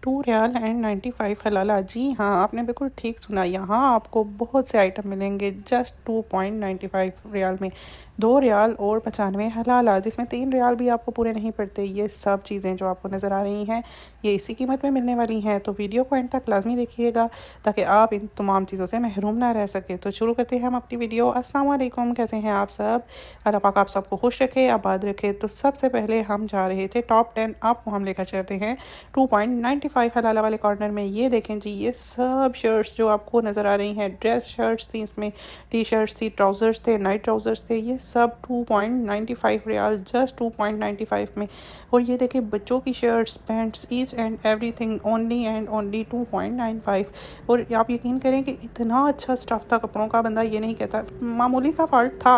2 riyal and 95 हलाला। जी हाँ, आपने बिल्कुल ठीक सुना। यहाँ आपको बहुत से आइटम मिलेंगे जस्ट 2.95 रियाल में। 2 रियाल और 95 हलाला, जिसमें 3 रियाल भी आपको पूरे नहीं पड़ते। ये सब चीज़ें जो आपको नज़र आ रही हैं ये इसी कीमत में मिलने वाली हैं। तो वीडियो को एंड तक लाजमी देखिएगा ताकि आप इन तमाम चीज़ों से महरूम ना रह सके। तो शुरू करते हैं हम अपनी वीडियो। अस्सलाम वालेकुम, कैसे हैं आप सब? अल्लाह पाक आप सबको खुश रखे, आबाद रखे। तो सबसे पहले हम जा रहे थे टॉप 10 आपको हम लेकर चलते हैं 2.95 हलाला वाले कॉर्नर में। ये देखें जी, ये सब शर्ट्स जो आपको नज़र आ रही हैं, ड्रेस शर्ट्स थी, इसमें टी शर्ट्स थी, ट्राउज़र्स थे, नाइट ट्राउज़र्स थे, ये सब 2.95 रियाल, जस्ट 2.95 में। और ये देखें बच्चों की shirts, pants, each and everything only and only 2.95। और आप यकीन करें कि इतना अच्छा स्टफ़ था कपड़ों का, बंदा ये नहीं कहता। मामूली सा फॉल्ट था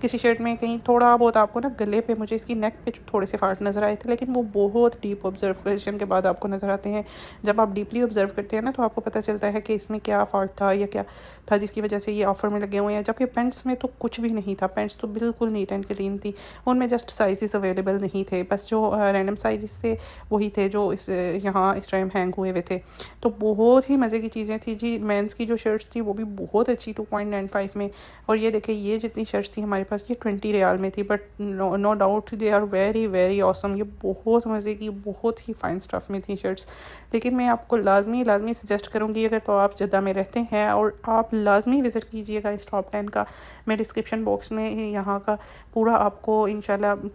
किसी शर्ट में, कहीं थोड़ा बहुत आपको ना गले पे, मुझे इसकी नेक पे थोड़े से फॉल्ट नज़र आए थे, लेकिन वो बहुत डीप ऑब्जर्वेशन के बाद आपको नज़र आते हैं। जब आप डीपली ऑब्जर्व करते हैं ना तो आपको पता चलता है कि इसमें क्या फॉल्ट था या क्या था जिसकी वजह से ये ऑफ़र में लगे हुए हैं। जबकि पेंट्स में तो कुछ भी नहीं था, पेंट्स तो बिल्कुल नीट एंड क्लीन थी, उनमें जस्ट साइज़ अवेलेबल नहीं थे, बस जो रैंडम साइज़ थे वही थे जो यहाँ इस टाइम हैंग हुए हुए थे। तो बहुत ही मज़े की चीज़ें थी जी। मेंस की जो शर्ट्स थी वो भी बहुत अच्छी 2.95 में। और ये देखिए, ये जितनी शर्ट्स थी हमारे पास ये 20 रियाल में थी, but no doubt they are very very awesome. ये बहुत मज़े की, बहुत ही फ़ाइन स्टफ़ में थी शर्ट्स। लेकिन मैं आपको लाजमी सजेस्ट करूँगी, अगर तो आप जद्दा में रहते हैं और आप लाजमी विज़िट कीजिएगा इस टॉप 10 का। मैं डिस्क्रिप्शन बॉक्स में यहाँ का पूरा आपको इंशाल्लाह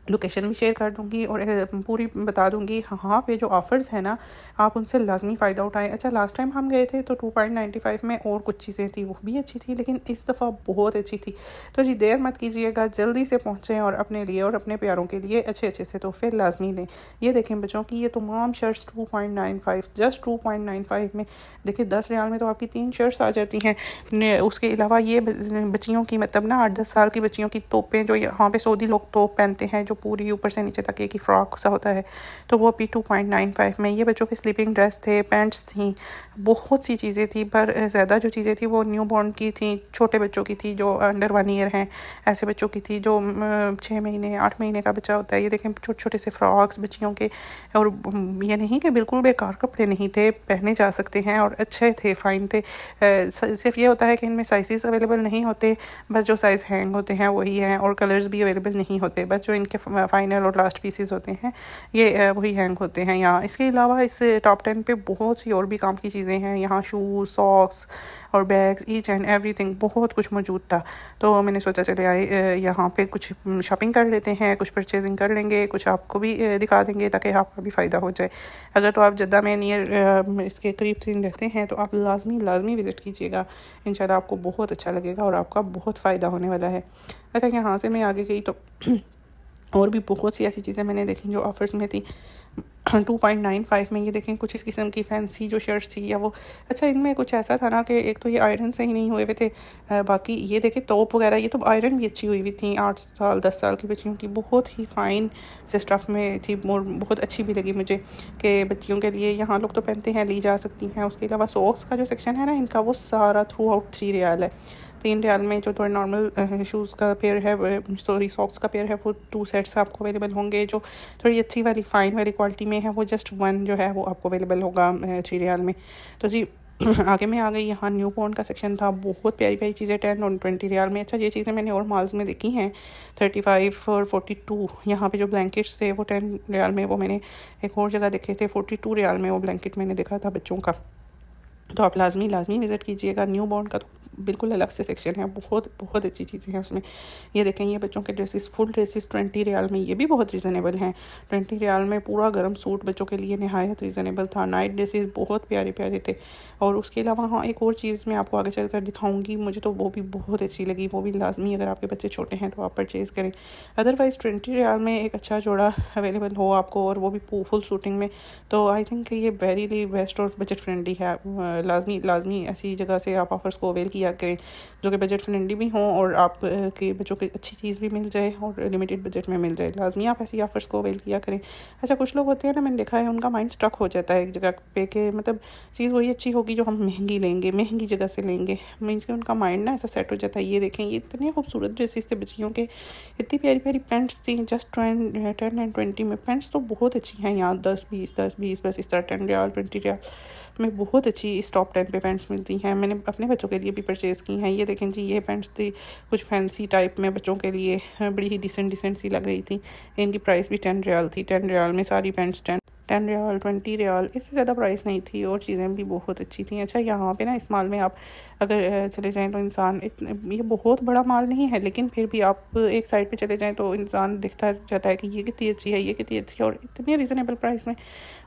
लोकेशन भी शेयर कर दूँगी और पूरी बता दूँगी। हाँ पे जो ऑफ़र्स हैं ना, आप उनसे लाज़मी फ़ायदा उठाएँ। अच्छा, लास्ट टाइम हम गए थे तो 2.95 में और कुछ चीज़ें थी, वो भी अच्छी थी, लेकिन इस दफ़ा बहुत अच्छी थी। तो जी देर मत कीजिएगा, जल्दी से पहुँचें और अपने लिए और अपने प्यारों के लिए अच्छे अच्छे से तोहफ़े लाज़मी लें। ये देखें बच्चों की ये तमाम शर्ट्स 2.95, जस्ट 2.95 में। देखिए 10 रियाल में तो आपकी 3 शर्ट्स आ जाती हैं। उसके अलावा ये बच्चियों की, मतलब ना 8-10 साल की बच्चियों की तोपें जो यहाँ पे सऊदी लोग तोप पहनते हैं, पूरी ऊपर से नीचे तक एक ही फ्रॉक सा होता है, तो वो भी 2.95 में। ये बच्चों के स्लीपिंग ड्रेस थे, पैंट्स थी, बहुत सी चीज़ें थी, पर ज़्यादा जो चीज़ें थी वो न्यू बॉर्न की थी, छोटे बच्चों की थी, जो अंडर 1 ईयर हैं, ऐसे बच्चों की थी, जो 6 महीने 8 महीने का बच्चा होता है। ये देखें छोटे छोटे से फ्रॉक्स बच्चियों के। और ये नहीं कि बिल्कुल बेकार कपड़े नहीं थे, पहने जा सकते हैं और अच्छे थे, फ़ाइन थे। सिर्फ ये होता है कि इनमें साइज़ अवेलेबल नहीं होते, बस जो साइज़ हैंग होते हैं वही हैं, और कलर्स भी अवेलेबल नहीं होते, बस जो इनके फाइनल और लास्ट पीसेस होते हैं ये वही हैंग होते हैं यहाँ। इसके अलावा इस टॉप 10 पे बहुत सी और भी काम की चीज़ें हैं। यहाँ शूज़, सॉक्स और बैग्स, ईच एंड एवरीथिंग, बहुत कुछ मौजूद था। तो मैंने सोचा चले आए यहाँ पे कुछ शॉपिंग कर लेते हैं, कुछ परचेजिंग कर लेंगे, कुछ आपको भी दिखा देंगे ताकि आपका भी फ़ायदा हो जाए। अगर तो आप जद्दा में नियर इसके करीब तरीन रहते हैं तो आप लाजमी विज़िट कीजिएगा। इंशाल्लाह आपको बहुत अच्छा लगेगा और आपका बहुत फ़ायदा होने वाला है। अच्छा, यहाँ से मैं आगे गई तो और भी बहुत सी ऐसी चीज़ें मैंने देखी जो ऑफ़र्स में थी 2.95 में। ये देखें कुछ इस किस्म की फैंसी जो शर्ट्स थी या वो, अच्छा इनमें कुछ ऐसा था ना कि एक तो ये आयरन से ही नहीं हुए हुए थे, बाकी ये देखें टॉप वगैरह ये तो आयरन भी अच्छी हुई हुई थी। 8 साल 10 साल की बच्चियों की बहुत ही फ़ाइन से स्टफ़ में थी, बहुत अच्छी भी लगी मुझे कि बच्चियों के लिए यहाँ लोग तो पहनते हैं, ली जा सकती हैं। उसके अलावा सॉक्स का जो सेक्शन है ना इनका, वो सारा थ्रू आउट 3 रियाल है। 3 रियाल में जो थोड़ा नॉर्मल शूज़ का पेयर है, सॉरी सॉक्स का पेयर है, वो 2 सेट्स आपको अवेलेबल होंगे। जो थोड़ी अच्छी वाली फ़ाइन वाली क्वालिटी में है वो जस्ट 1 जो है वो आपको अवेलेबल होगा 3 रियाल में। तो जी आगे मैं आ गई, यहाँ न्यू बॉर्न का सेक्शन था, बहुत प्यारी प्यारी चीज़ें 10 और 20 रियाल में। अच्छा, ये चीज़ें मैंने और मॉल्स में देखी हैं 35 और 42। यहाँ पे जो ब्लैंकेट्स थे वो 10 रियाल में, वो मैंने एक और जगह देखे थे 42 रियाल में, वो ब्लैंकेट मैंने देखा था बच्चों का। तो आप लाजमी विज़िट कीजिएगा। न्यू बॉर्न का तो बिल्कुल अलग से सेक्शन है, बहुत अच्छी चीज़ें हैं उसमें। ये देखें, ये बच्चों के ड्रेसेस, फुल ड्रेसेस 20 रियाल में, ये भी बहुत रीज़नेबल हैं। 20 रियाल में पूरा गर्म सूट बच्चों के लिए नहायत रीज़नेबल था। नाइट ड्रेसेस बहुत प्यारे प्यारे थे। और उसके अलावा हाँ, एक और चीज़ मैं आपको आगे चल कर दिखाऊँगी, मुझे तो वो भी बहुत अच्छी लगी, वो भी लाजमी अगर आपके बच्चे छोटे हैं तो आप परचेज़ करें। अदरवाइज़ 20 रियाल में एक अच्छा जोड़ा अवेलेबल हो आपको, और वो भी फुल सूटिंग में, तो आई थिंक ये वेरी बेस्ट और बजट फ्रेंडली है, लाजमी लाजमी ऐसी जगह से आप ऑफ़र्स को अवेल किया करें जो कि बजट फ्रेंडली भी हों और आप के बच्चों की अच्छी चीज़ भी मिल जाए और लिमिटेड बजट में मिल जाए। लाजमी आप ऐसी ऑफ़र्स को अवेल किया करें। अच्छा, कुछ लोग होते हैं ना, मैंने देखा है उनका माइंड स्टक हो जाता है एक जगह पे कि मतलब चीज़ वही अच्छी होगी जो हम महंगी लेंगे, महंगी जगह से लेंगे। मीन्स कि उनका माइंड ना ऐसा सेट हो जाता है। ये देखें, ये इतने खूबसूरत ड्रेसेस थे बच्चियों के, इतनी प्यारी प्यारी पैंट्स थी। जस्ट 10 एंड 20 में पैंट्स तो बहुत अच्छी हैं यहाँ। 10 20 बस इस तरह 10 रियाल 20 रियाल में बहुत अच्छी इस टॉप 10 पे पैंट्स मिलती हैं। मैंने अपने बच्चों के लिए भी परचेज़ की हैं। ये देखें जी, ये पैंट्स थी कुछ फैंसी टाइप में बच्चों के लिए, बड़ी ही डिसेंट सी लग रही थी। इनकी प्राइस भी 10 रियाल थी। 10 रियाल में सारी पैंट्स 10 रियाल 20 रियाल, इससे ज़्यादा प्राइस नहीं थी और चीज़ें भी बहुत अच्छी थी। अच्छा, यहाँ पे ना इस माल में आप अगर चले जाएं तो इंसान ये बहुत बड़ा माल नहीं है, लेकिन फिर भी आप एक साइड पे चले जाएं तो इंसान दिखता जाता है कि ये कितनी अच्छी है, ये कितनी अच्छी है, और इतनी रिजनेबल प्राइस में।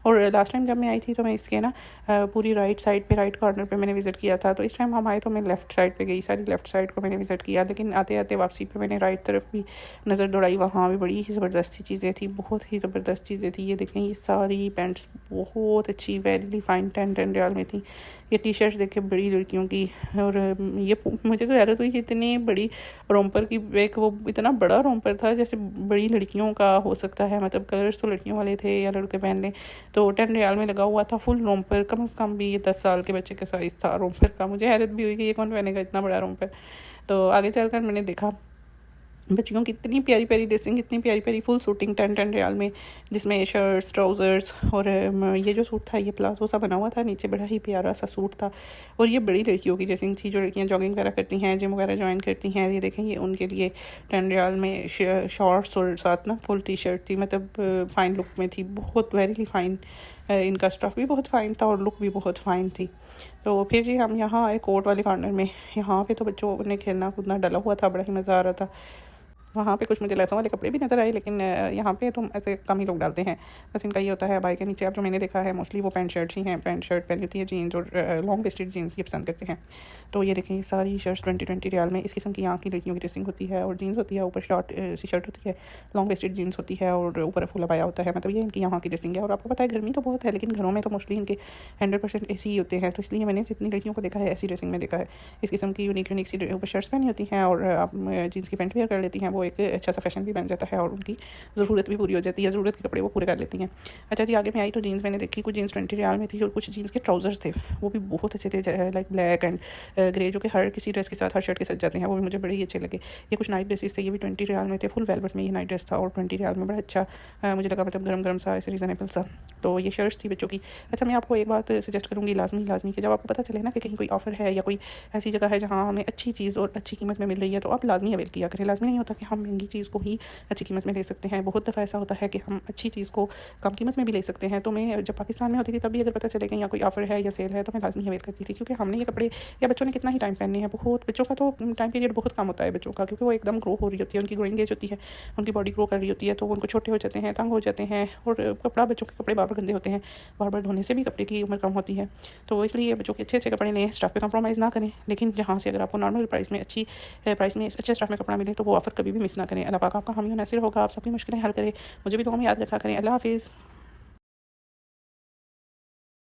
और लास्ट टाइम जब मैं आई थी तो मैं इसके ना पूरी राइट साइड पे, राइट कॉर्नर पे मैंने विज़िट किया था। तो इस टाइम हम आए तो मैं लेफ़्ट साइड पे गई, सारी लेफ़्ट साइड को मैंने विज़िट किया, लेकिन आते आते वापसी पे मैंने राइट तरफ भी नज़र दौड़ाई। वहाँ भी बड़ी ही ज़बरदस्त सी चीज़ें थी, बहुत ही ज़बरदस्त चीज़ें थी। ये देखें, ये सारी पैंट्स बहुत अच्छी, वेरी फाइन 10 रियाल में थी। ये टी शर्ट्स देखे बड़ी लड़कियों की, और ये मुझे तो हैरत हुई कि इतनी बड़ी रोम्पर की, एक वो इतना बड़ा रोम्पर था जैसे बड़ी लड़कियों का हो सकता है, मतलब कलर्स तो लड़कियों वाले थे या लड़के पहन लें। तो 10 रियाल में लगा हुआ था फुल रोम्पर, कम से कम भी ये 10 साल के बच्चे का साइज़ था रोम्पर का। मुझे हैरत भी हुई कि ये कौन पहनेगा इतना बड़ा रोम्पर। तो आगे चलकर मैंने देखा बच्चियों की इतनी प्यारी प्यारी ड्रेसिंग, इतनी प्यारी प्यारी फुल सूटिंग 10 रियाल में, जिसमें शर्ट्स, ट्राउज़र्स, और ये जो सूट था ये प्लाजो सा बना हुआ था, नीचे बड़ा ही प्यारा सा सूट था। और ये बड़ी लड़कियों की ड्रेसिंग थी, जो लड़कियां जॉगिंग वगैरह करती हैं, जिम वगैरह ज्वाइन करती हैं। ये देखें, ये उनके लिए 10 रियाल में शॉर्ट्स और साथ ना फुल टी शर्ट थी, मतलब फ़ाइन लुक में थी, बहुत वेरी फ़ाइन। इनका स्टफ़ भी बहुत फ़ाइन था और लुक भी बहुत फ़ाइन थी। तो फिर जी हम यहाँ आए कोर्ट वाले कॉर्नर में। यहाँ पे तो बच्चों ने खेलना कूदना डला हुआ था, बड़ा ही मज़ा आ रहा था। वहाँ पे कुछ मुझे लेसों वाले कपड़े भी नज़र आए, लेकिन यहाँ पे तो ऐसे कम ही लोग डालते हैं। बस इनका ये होता है, बाई के नीचे अब जो मैंने देखा है मोस्टली वो पैंट शर्ट ही हैं, पैंट शर्ट पहनी होती है, जीन्स और लॉन्ग वेस्टेड जीन्स ये पसंद करते हैं। तो ये देखें, सारी शर्ट्स 20 रियाल में इस किस्म की यहाँ की लड़कियों की ड्रेसिंग होती है, और जीन्स होती है, ऊपर शॉर्ट सी शर्ट होती है, लॉन्ग वेस्टेड जीन्स होती है, और ऊपर फुल अबाया होता है। मतलब ये इनकी यहाँ की ड्रेसिंग है। और आपको पता है गर्मी तो बहुत है, लेकिन घरों में तो मोस्टली इनके 100% AC ही होते हैं। तो इसलिए मैंने जितनी लड़कियों को देखा है ऐसी ड्रेसिंग में देखा है, इस किस्म की यूनिक सी ऊपर शर्ट्स पहनी होती हैं, और आप जीन्स की पैंट वेयर कर लेती हैं। वो एक अच्छा सा फैशन भी बन जाता है और उनकी ज़रूरत भी पूरी हो जाती है, ज़रूरत के कपड़े वो पूरे कर लेती हैं। अच्छा जी, आगे मैं आई तो जीन्स मैंने देखी, कुछ जीन्स 20 रियाल में थी, और कुछ जीन्स के ट्राउज़र्स थे, वो भी बहुत अच्छे थे, लाइक ब्लैक एंड ग्रे, जो कि हर किसी ड्रेस के साथ, हर शर्ट के साथ जाते हैं। वो भी मुझे बड़े ही अच्छे लगे। ये कुछ नाइट ड्रेसेस थे, ये भी 20 रियाल में थे, फुल वेलवेट में ये नाइट ड्रेस था, और 20 रियाल में बड़ा अच्छा मुझे लगा, मतलब गर्म गर्म सा, ऐसे रीज़नेबल सा। तो ये शर्ट्स थी बच्चों की। अच्छा, मैं आपको एक बात सजेस्ट करूँगी, लाजमी कि जब आपको पता चले ना कि कहीं कोई ऑफ़र है या कोई ऐसी जगह है जहाँ हमें अच्छी चीज़ और अच्छी कीमत में मिल रही है, तो आप लाजमी अवेल किया करें। लाजमी नहीं होता कि हम महंगी चीज़ को ही अच्छी कीमत में ले सकते हैं। बहुत दफ़ा ऐसा होता है कि हम अच्छी चीज़ को कम कीमत में भी ले सकते हैं। तो मैं जब पाकिस्तान में होती थी तब भी अगर पता चले कि यहाँ कोई ऑफ़र है या सेल है, तो मैं लाजमी अवेल करती थी, क्योंकि हमने ये कपड़े या बच्चों ने कितना ही टाइम पहनने हैं। बहुत बच्चों का तो टाइम पीरियड बहुत कम होता है बच्चों का, क्योंकि वो एकदम ग्रो हो रही होती है, उनकी ग्रोइंग एज होती है, उनकी बॉडी ग्रो कर रही होती है, तो उनको छोटे हो जाते हैं, तंग हो जाते हैं, और कपड़ा बच्चों के कपड़े बार बार गंदे होते हैं, बार बार धोने से भी कपड़े की उम्र कम होती है। तो इसलिए बच्चों के अच्छे अच्छे कपड़े लें, स्टफ़ पे कॉम्प्रोमाइज़ ना करें, लेकिन जहाँ से अगर आपको नॉर्मल प्राइस में अच्छी प्राइस में अच्छे स्टफ़ में कपड़ा मिले तो वो ऑफ़र कभी भी मिस ना करें। अल्लाह पाक आपका हामी और नासिर होगा, आप सबकी मुश्किलें हल करें। मुझे भी दुआ में याद रखा करें। अल्लाह हाफ़िज़।